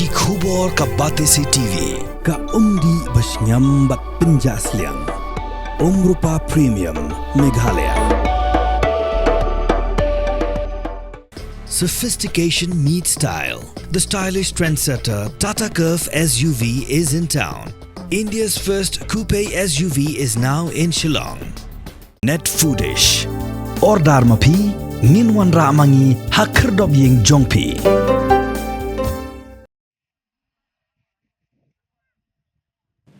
ki khubor ka Batesi TV ka umdi basnyam bak penjaslian Rupa Premium Meghalaya. Sophistication meets style. The stylish trendsetter Tata Curve SUV is in town. India's first coupe SUV is now in Shillong. Net Foodish. Ordar mapi minwan ramangi hakerdob ying jongpi.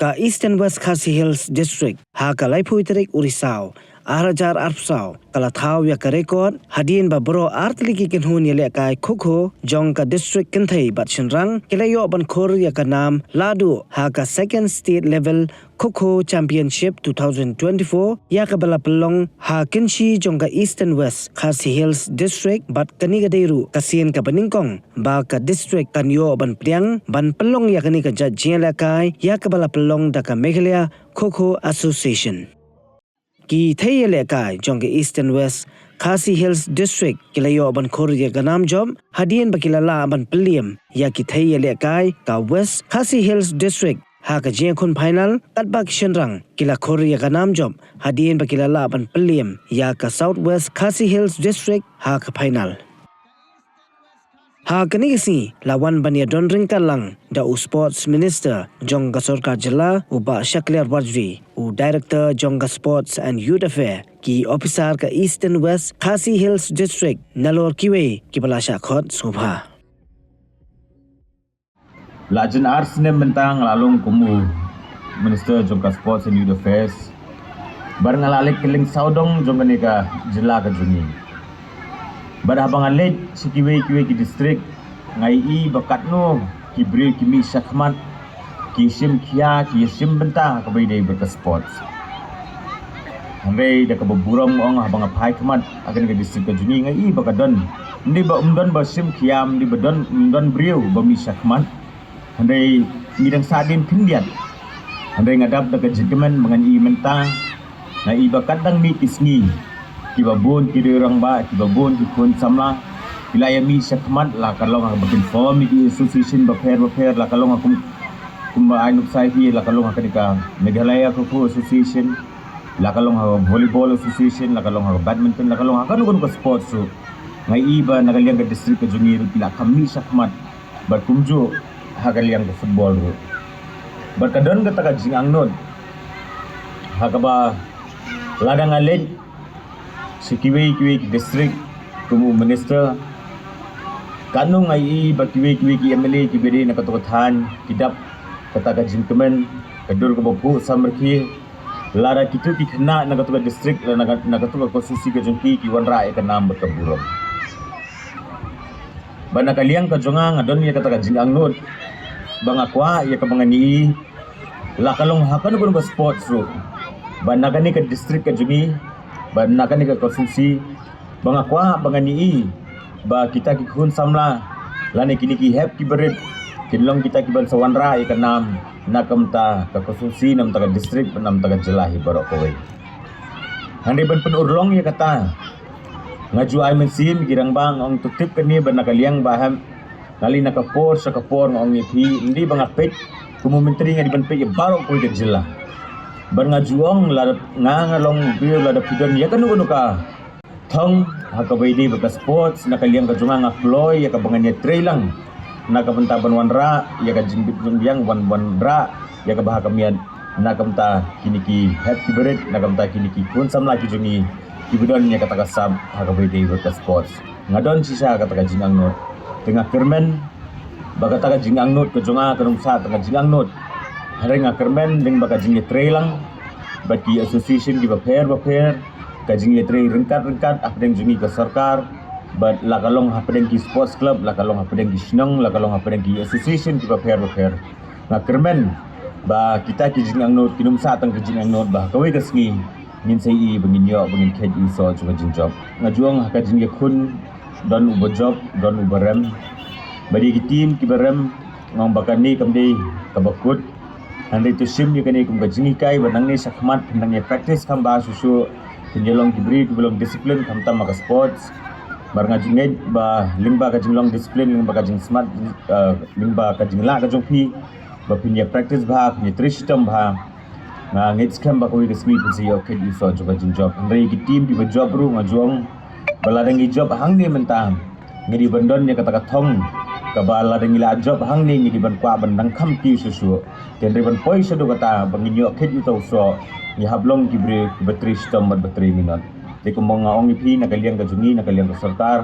Ka East and West Khasi Hills District ha ka Laiphui Tarik Urisau Arajar Arpsau kala thau ya ka record hadin ba bro artliki kin hun yele kai khokho jong ka district kin thai bat shinrang kelayo ban khor ya ka nam ladu ha ka second state level khokho championship 2024 ya ka bala pelong ha kinchi jong ka East and West Khasi Hills District bat kani ga deiru kasien ka baningkong ba ka district kanyo ban priang ban pelong ya kani ka jajela kai ya ka bala pelong da ka Meghalaya Khokho Association ki thayele kai jong ke East and West Khasi Hills District kilayo ban khor ya ganam job hadien bakilala ban peliam ya ki thayele kai ka West Khasi Hills District ha ka jeng khun final kat bak shenrang kila khor ya ganam job hadien bakilala ban peliam ya ka South West Khasi Hills District ha ka final ha kani si lawan bania don ring kalang da sports minister jongga sarkar jilla uba shakler wajri u director jongga sports and youth affair ki officer ka East and West Khasi Hills District nalor kiwe ki balasha khot subha Lajen Ars ne mentang lalung kumu minister jongga sports and youth affairs bar ngalalik keling saudong jongga nika jilla ka juni Badah bangalit si kiwe ki distrik ngai I bakat no ki bri ki mi sakmat ki sim kia ki sim benta ka bai dei berka sports. Hambai da ka burong ong habang apai kmat akan ke distrik ka juni ngai I bakadon. Ndi ba umdon ba sim kiam di badon umdon briu ba mi sakmat. Handai midang sadin pindiat. Handai ngadap da ka jigmen mangan I menta ngai bakat dang mi kisngi. Kiba bon ki orang ba kiba bon ki kun samla ilaya mi sakmat la kalong ang bakin form ki association ba fair la kalong akum kumba ainuk sai hi la kalong akanika Meghalaya Khokho Association la kalong ha volleyball association la kalong ha badminton la kalong ha kanu ko sports so ngai iba nagaliang ka district ka jungir pila kami sakmat ba kumjo ha galiang ka football ro berkadon ka taga jingang nod ha ka ba ladang alen si kiwe district kumu minister kanung ai ba kiwe ki MLA ki bede na katokotan kidap kataga jingkemen kadur ko bopu samerki lara kitu ki khna na katoka district na katoka konstitusi ka jengki ki wanra e kanam bakaburong bana kaliang ka jonga ngadon ya kataga jingang nod banga kwa ya ka bangani la kalong hakan ko sports ro bana kani ka district ka jungi Banakan ni ka konstitusi banga kwa bangani I ba kita ki khun samla lani kini ki hep ki berit kinlong kita ki ban sawanra I kanam nakamta ka konstitusi nam ta district nam ta jelahi barok kowe hande ban pen urlong ya kata ngaju ai mensin girang bang ong tutip kani banakaliang baham ngali nakapor sa kapor ngong ipi ndi banga pet kumu menteri ngadi ban pet barok kowe jelah bar ngajuang la ngangalong bio la pidon ya kanu ka thong hakabaidi baka sports nakaliang ka junga ngakloy ya ka banganya trailang nakabenta banwanra ya ka jimbit yang wanra ya ka bahakamian nakamta kiniki happy berit nakamta kiniki kun samla ki jungi kibudon ya kata kasam hakabaidi baka sports ngadon sisa kata ka jingang not tengah kermen baka ta ka jingang not ka junga kanumsa tengah jingang not hari ngakermen ding baka jingye trailang baki association di baper ka jingye trai rengkat apdeng jungi ka sarkar bat lakalong hapdeng ki sports club lakalong hapdeng ki shnong lakalong hapdeng ki association di baper ngakermen ba kita ki jingang not kinumsa tang ki jingang not ba kawe kasngi min sai I bengin yo bengin khed I so chung jing job ngajuang ka jingye khun don ubo job don ubarem badi ki team ki barem ngong bakani kamdei kabakut Hande tu sim you kani kum gajingi kai banang ni sakmat banang practice kam ba susu penjelong diberi belum disiplin kam tam maka sports bar ngajing ngait ba lingba ka jinglong discipline lingba ka jing smart lingba ka jingla ka jongpi ba pinya practice ba pinya tristem ba nga ngait scam ba ko smi pisi okay you so job jing job ndai ki team di ba job ru ngajong baladang i job hang ni mentang ngidi bandon ya kata thong ka baladang ila job hang ni ngidi ban kwa ban nang kham pi su ten ban poi sedo kata banginyo khet you to so ni hablong ki bre ki batri stem mat batri minat de ko mga ong ipi nakaliang ka jungi nakaliang ka sarkar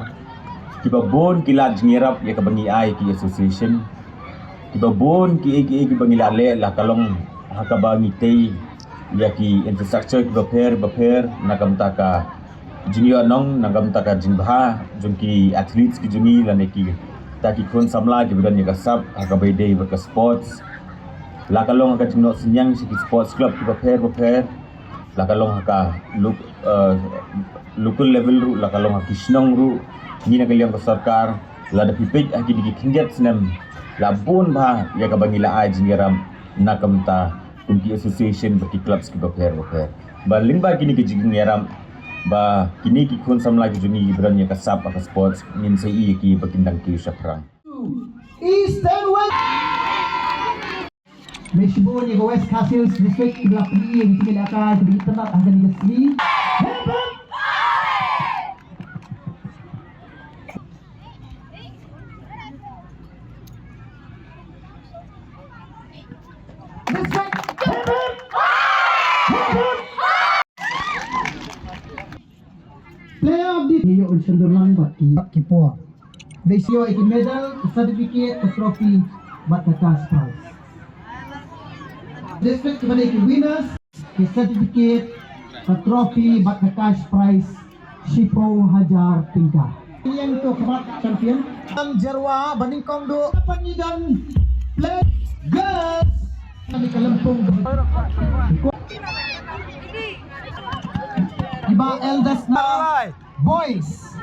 ki babon ki lad ngirap ya ka bangi ai ki association ki babon ki bangi lale la kalong hakabangi tei ya ki infrastructure ki baper nakamta ka jungi anong nakamta ka jingbha jungki athletes ki jungi la neki taki kon samla ki bidan ya ka sab hakabai dei ka sports la kalong ka jingno sinyang si sports club ki baper la kalong ka local level ru la kalong ha kisnong ru ni na kaliang ka sarkar la da pipit ha ki digi kinjat snam la bon ba ya ka bangila ai jingiram nakamta kunki association baki clubs ki baper ba lingba kini ki jingiram ba kini ki kon samla ki jungi ibran ya ka sap ka sports nin sai ki bakindang ki saprang Eastern West Meshibon ni West Castles district di Lapri yang tinggal akan di tempat angka di sini. Player of the year on Sunderland baki kipoa. Besio iki medal, certificate, trophy, bat cash prize. District kepada iki winners, ki certificate, trophy, bat cash prize, Shipo Hajar Tingkah. Yang itu kebat champion. Jarwa banding kongdo panidan play girls kami Kalempong. Iba eldest na boys.